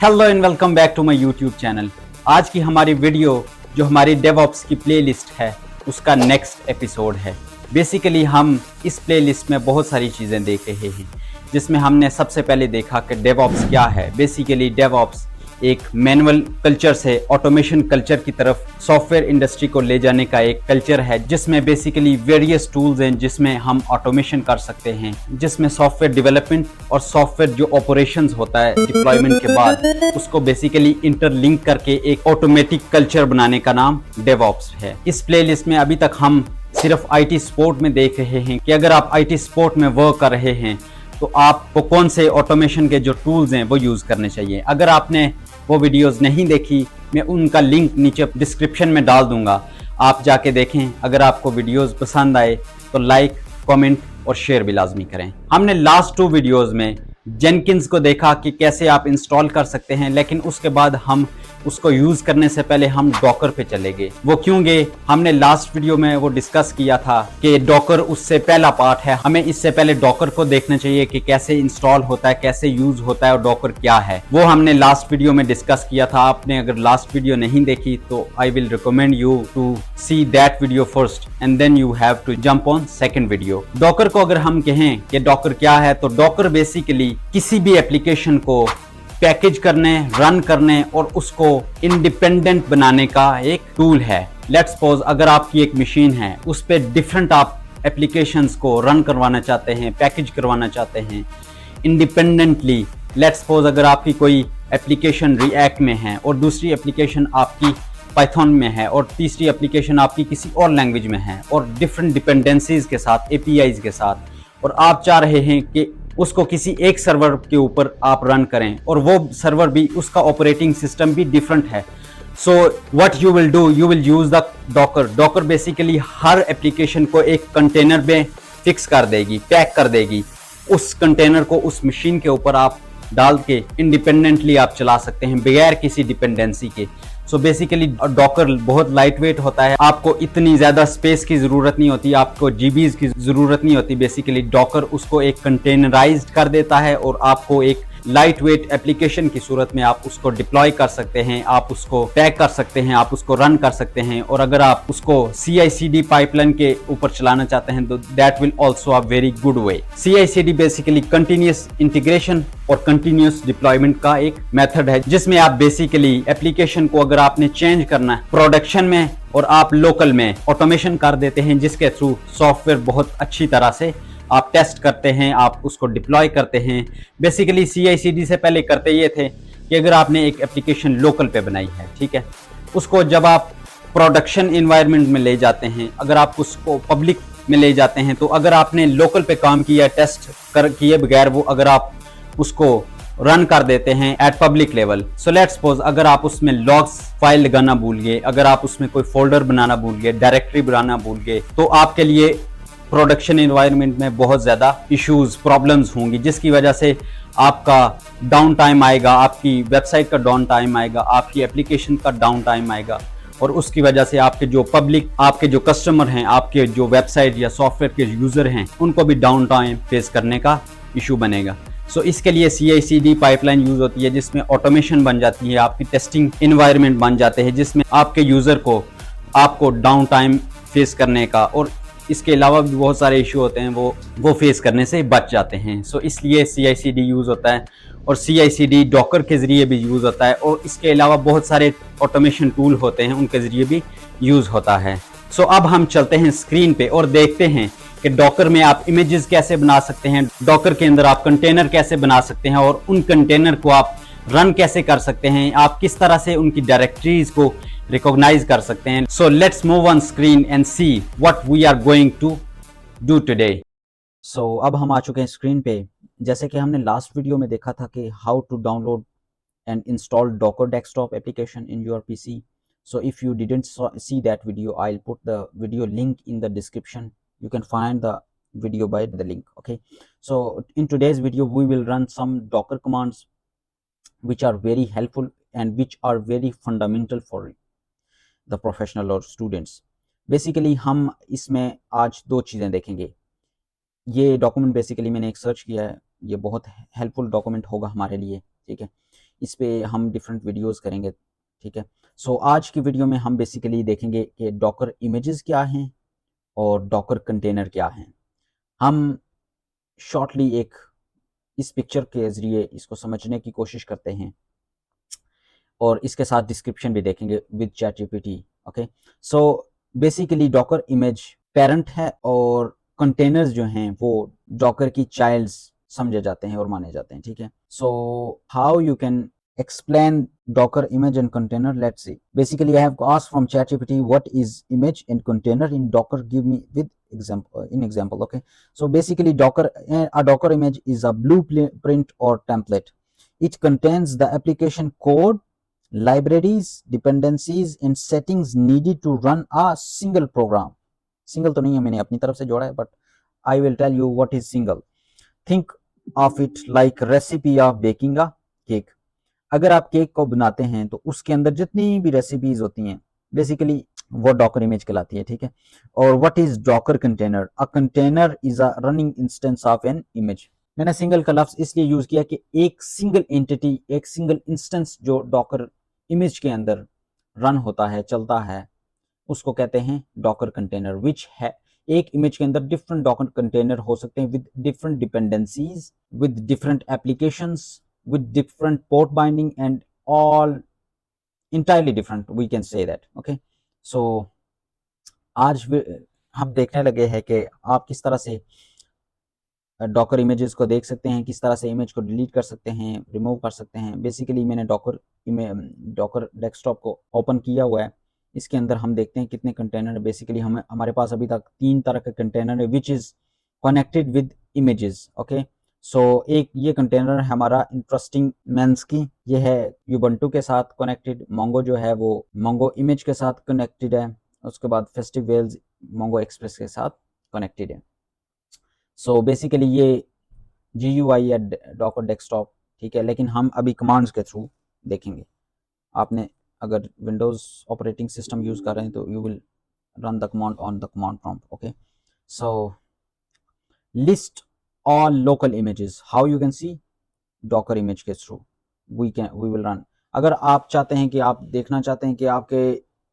Hello and welcome back to my YouTube channel. आज की हमारी वीडियो जो हमारी डेवऑप्स की प्लेलिस्ट है उसका नेक्स्ट एपिसोड है। बेसिकली हम इस प्लेलिस्ट में बहुत सारी चीज़ें देख रहे हैं, जिसमें हमने सबसे पहले देखा कि डेवऑप्स क्या है। बेसिकली डेवऑप्स एक मैनुअल कल्चर से ऑटोमेशन कल्चर की तरफ सॉफ्टवेयर इंडस्ट्री को ले जाने का एक कल्चर है, जिसमें बेसिकली वेरियस टूल्स हैं जिसमें हम ऑटोमेशन कर सकते हैं, जिसमें सॉफ्टवेयर डेवलपमेंट और सॉफ्टवेयर जो ऑपरेशंस होता है डिप्लॉयमेंट के बाद उसको बेसिकली इंटरलिंक करके एक ऑटोमेटिक कल्चर बनाने का नाम डेवऑप्स है। इस प्लेलिस्ट में अभी तक हम सिर्फ आईटी सपोर्ट में देख रहे हैं कि अगर आप आईटी सपोर्ट में वर्क कर रहे हैं तो आपको कौन से ऑटोमेशन के जो टूल्स हैं वो यूज़ करने चाहिए। अगर आपने वो वीडियोस नहीं देखी, मैं उनका लिंक नीचे डिस्क्रिप्शन में डाल दूंगा, आप जाके देखें। अगर आपको वीडियोस पसंद आए तो लाइक, कमेंट और शेयर भी लाजमी करें। हमने लास्ट 2 वीडियोस में जेनकिंस को देखा कि कैसे आप इंस्टॉल कर सकते हैं, लेकिन उसके बाद हम उसको यूज़ करने से पहले हम डॉकर पे चले गए। वो क्यों गए? हमने लास्ट वीडियो में वो डिस्कस किया था कि डॉकर उससे पहला पार्ट है। हमें इससे पहले डॉकर को देखना चाहिए कि कैसे इंस्टॉल होता है, कैसे यूज होता है और डॉकर क्या है। वो हमने लास्ट वीडियो में डिस्कस किया था। आपने अगर लास्ट वीडियो नहीं देखी तो I will recommend you to see that video first and then you have to jump on second video. Docker को अगर हम कहें कि डॉकर क्या है, तो डॉकर बेसिकली किसी भी एप्लीकेशन को पैकेज करने, रन करने और उसको इंडिपेंडेंट बनाने का एक टूल है। लेट्स सपोज अगर आपकी एक मशीन है, उस पे डिफरेंट आप एप्लीकेशंस को रन करवाना चाहते हैं, पैकेज करवाना चाहते हैं इंडिपेंडेंटली। लेट्स सपोज अगर आपकी कोई एप्लीकेशन रिएक्ट में है और दूसरी एप्लीकेशन आपकी पाइथन में है और तीसरी एप्लीकेशन आपकी किसी और लैंग्वेज में है और डिफरेंट डिपेंडेंसीज के साथ, एपीआईज के साथ, और आप चाह रहे हैं कि उसको किसी एक सर्वर के ऊपर आप रन करें और वो सर्वर भी, उसका ऑपरेटिंग सिस्टम भी डिफरेंट है। So what you will do, you will use the Docker. Docker basically her application को एक कंटेनर में फिक्स कर देगी, पैक कर देगी। उस कंटेनर को उस मशीन के ऊपर आप डाल के इंडिपेंडेंटली आप चला सकते हैं बगैर किसी डिपेंडेंसी के। सो बेसिकली डॉकर बहुत लाइट वेट होता है, आपको इतनी ज़्यादा स्पेस की ज़रूरत नहीं होती, आपको जीबीज की ज़रूरत नहीं होती। बेसिकली डॉकर उसको एक कंटेनराइज्ड कर देता है और आपको एक लाइट वेट एप्लीकेशन की सूरत में आप उसको डिप्लॉय कर सकते हैं, आप उसको पैक कर सकते हैं, आप उसको रन कर सकते हैं। और अगर आप उसको CI/CD पाइपलाइन के ऊपर चलाना चाहते हैं तो that will also a very good way. CI/CD basically continuous integration और कंटिन्यूस डिप्लॉयमेंट का एक मेथड है, जिसमें आप बेसिकली एप्लीकेशन को अगर आपने चेंज करना है प्रोडक्शन में और आप लोकल में ऑटोमेशन कर देते हैं, जिसके थ्रू सॉफ्टवेयर बहुत अच्छी तरह से आप टेस्ट करते हैं, आप उसको डिप्लॉय करते हैं। बेसिकली CI/CD से पहले करते ये थे कि अगर आपने एक एप्लीकेशन लोकल पे बनाई है, ठीक है, उसको जब आप प्रोडक्शन इन्वायरमेंट में ले जाते हैं, अगर आप उसको पब्लिक में ले जाते हैं, तो अगर आपने लोकल पे काम किया, टेस्ट कर किए बगैर वो अगर आप उसको रन कर देते हैं eight public level, so let's suppose अगर आप उसमें लॉग्स फाइल लगाना भूल गए, अगर आप उसमें कोई फोल्डर बनाना भूल गए, डायरेक्टरी बनाना भूल गए, तो आपके लिए प्रोडक्शन एनवायरनमेंट में बहुत ज़्यादा इश्यूज, प्रॉब्लम्स होंगी, जिसकी वजह से आपका डाउन टाइम आएगा, आपकी वेबसाइट का डाउन टाइम आएगा, आपकी एप्लीकेशन का डाउन टाइम आएगा, और उसकी वजह से आपके जो पब्लिक, आपके जो कस्टमर हैं, आपके जो वेबसाइट या सॉफ्टवेयर के यूज़र हैं, उनको भी डाउन टाइम फेस करने का इशू बनेगा। सो इसके लिए CI/CD पाइपलाइन यूज़ होती है, जिसमें ऑटोमेशन बन जाती है, आपकी टेस्टिंग इन्वायरमेंट बन जाते हैं, जिसमें आपके यूज़र को, आपको डाउन टाइम फेस करने का और इसके अलावा भी बहुत सारे इशू होते हैं वो फेस करने से बच जाते हैं। सो इसलिए CI/CD यूज़ होता है और CI/CD डॉकर के ज़रिए भी यूज़ होता है, और इसके अलावा बहुत सारे ऑटोमेशन टूल होते हैं, उनके ज़रिए भी यूज़ होता है। सो अब हम चलते हैं स्क्रीन पे और देखते हैं कि डॉकर में आप इमेजेस कैसे बना सकते हैं, डॉकर के अंदर आप कंटेनर कैसे बना सकते हैं और उन कंटेनर को आप रन कैसे कर सकते हैं, आप किस तरह से उनकी डायरेक्टरीज को रिकॉग्नाइज कर सकते हैं। So let's move on screen and see what we are going to do today. सो अब हम आ चुके हैं स्क्रीन पे। जैसे कि हमने लास्ट वीडियो में देखा था कि how to download and install Docker desktop application in your PC. So if you didn't see that video, I'll put the video link in the description. You can find the video by the link. Okay, so in today's video we will run some Docker commands which are very helpful and which are very fundamental for the professional or students. Basically हम इसमें आज 2 चीज़ें देखेंगे। ये document basically मैंने एक search किया है, ये बहुत हेल्पफुल डॉक्यूमेंट होगा हमारे लिए, ठीक है। इस पे हम डिफरेंट वीडियोस करेंगे, ठीक है। सो आज की वीडियो में हम बेसिकली देखेंगे कि डॉकर इमेजेस क्या हैं और डॉकर कंटेनर क्या हैं। हम शॉर्टली एक इस पिक्चर के ज़रिए इसको समझने की कोशिश करते हैं और इसके साथ डिस्क्रिप्शन भी देखेंगे with ChatGPT. Okay, so basically Docker image parent है और कंटेनर्स जो हैं वो डॉकर की चाइल्ड्स समझे जाते हैं और माने जाते हैं, ठीक है। So how you can explain Docker image and container? Let's see. Basically, I have asked from ChatGPT what is image and container in Docker. Give me with example. Okay. So basically, a Docker image is a blueprint or template. It contains the application code, libraries, dependencies, and settings needed to run a single program. Single तो नहीं है, मैंने अपनी तरफ से जोड़ा है, but I will tell you what is single. Think of it like recipe of baking a cake. अगर आप केक को बनाते हैं तो उसके अंदर जितनी भी रेसिपीज होती हैं बेसिकली वो डॉकर इमेज कहलाती है, ठीक है। और what is Docker container? A container is a running instance of an image. मैंने सिंगल का लफ्ज इसलिए यूज किया कि एक सिंगल एंटिटी, एक सिंगल इंस्टेंस जो डॉकर इमेज के अंदर रन होता है, चलता है, उसको कहते हैं डॉकर कंटेनर। विच है एक इमेज के अंदर डिफरेंट डॉकर कंटेनर हो सकते हैं with different dependencies, with different applications, with different port binding and all entirely different, we can say that. Okay, so आज हम देखने लगे हैं कि आप किस तरह से डॉकर इमेजेस को देख सकते हैं, किस तरह से इमेज को डिलीट कर सकते हैं, रिमूव कर सकते हैं। बेसिकली मैंने डॉकर डेस्कटॉप को ओपन किया हुआ है। इसके अंदर हम देखते हैं कितने कंटेनर है। बेसिकली हमारे पास अभी तक 3 तरह के कंटेनर है which is connected with images. Okay, so एक ये कंटेनर है हमारा इंटरेस्टिंग मेंस की, ये है यूबंटू के साथ कनेक्टेड। मोंगो जो है वो मोंगो इमेज के साथ कनेक्टेड है। उसके बाद फेस्टिवल्स मोंगो एक्सप्रेस के साथ कनेक्टेड है। सो बेसिकली ये GUI या डॉकर डेस्कटॉप, ठीक है, लेकिन हम अभी कमांड्स के थ्रू देखेंगे। आपने अगर विंडोज़ ऑपरेटिंग सिस्टम यूज़ कर रहे हैं तो you will run the command on the command prompt. Okay, so list all local images. How you can see? Docker image के through we will run. अगर आप चाहते हैं कि आप देखना चाहते हैं कि आपके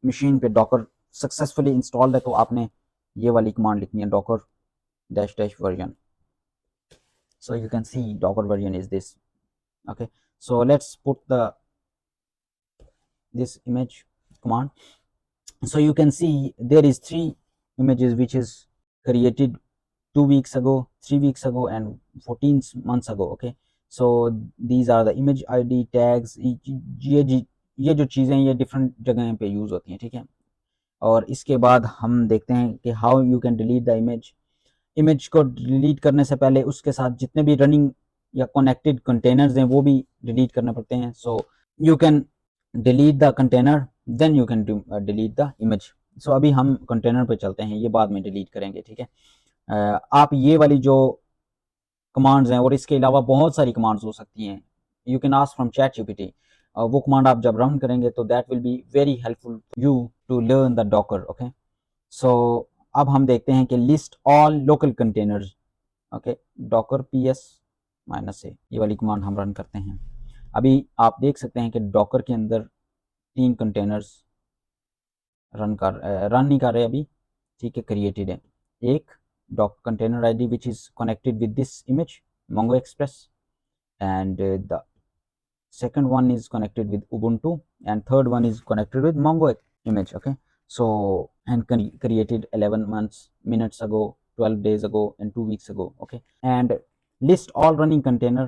मशीन पे डॉकर सक्सेसफुली इंस्टॉल्ड है तो आपने ये वाली कमांड लिखनी है, docker -- version. So you can see docker version is this. Okay, so let's put this image command. So you can see there is 3 images which is created 2 weeks ago, 3 weeks ago and 14 months ago. Okay, so these are the image ID tags. ये जो चीज़ें ये different जगह पे use होती हैं, ठीक है। और इसके बाद हम देखते हैं कि how you can delete the image. Image को डिलीट करने से पहले उसके साथ जितने भी रनिंग या कनेक्टेड कंटेनर्स हैं वो भी डिलीट करने पड़ते हैं। So you can delete the container then you can delete the image. So अभी हम कंटेनर पे चलते हैं, ये बाद में डिलीट करेंगे, ठीक है। आप ये वाली जो कमांड्स हैं और इसके अलावा बहुत सारी कमांड्स हो सकती हैं, you can ask from ChatGPT। वो कमांड आप जब रन करेंगे तो that will be very helpful you to learn the Docker. Okay, so अब हम देखते हैं कि list all local containers. Okay, Docker PS-A ये वाली कमांड हम रन करते हैं। अभी आप देख सकते हैं कि डॉकर के अंदर 3 कंटेनर्स रन नहीं कर रहे अभी, ठीक है, क्रिएटेड है। एक docker container ID which is connected with this image Mongo Express, and the second one is connected with Ubuntu, and third one is connected with Mongo image. Okay, so and created 11 minutes ago, 12 days ago and 2 weeks ago. Okay, and list all running container,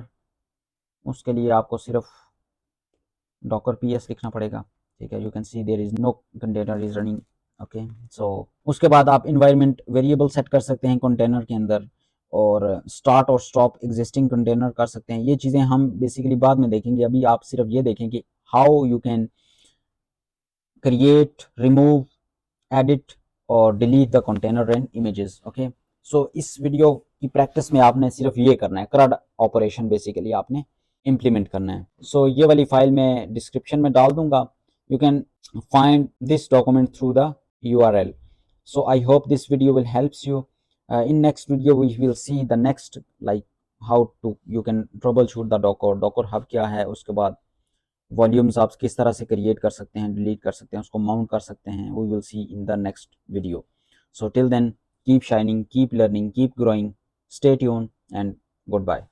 उसके लिए आपको सिर्फ docker ps लिखना पड़ेगा, ठीक है। you can see there is no container is running. Okay, so उसके बाद आप इन्वायरमेंट वेरिएबल सेट कर सकते हैं कंटेनर के अंदर और स्टार्ट और स्टॉप एग्जिस्टिंग कंटेनर कर सकते हैं। ये चीज़ें हम बेसिकली बाद में देखेंगे। अभी आप सिर्फ ये देखें कि how you can create, remove, edit और delete the container and images. Okay, so इस वीडियो की प्रैक्टिस में आपने सिर्फ ये करना है, CRUD ऑपरेशन बेसिकली आपने इम्प्लीमेंट करना है। सो ये वाली फाइल मैं डिस्क्रिप्शन में डाल दूंगा। You can find this document through the URL. So I hope this video will helps you. In next video we will see the next, like how to you can troubleshoot the Docker Hub क्या है, उसके बाद volumes आप किस तरह से create कर सकते हैं, डिलीट कर सकते हैं, उसको माउंट कर सकते हैं, we will see in the next video. So till then, keep shining, keep learning, keep growing, stay tune and good bye.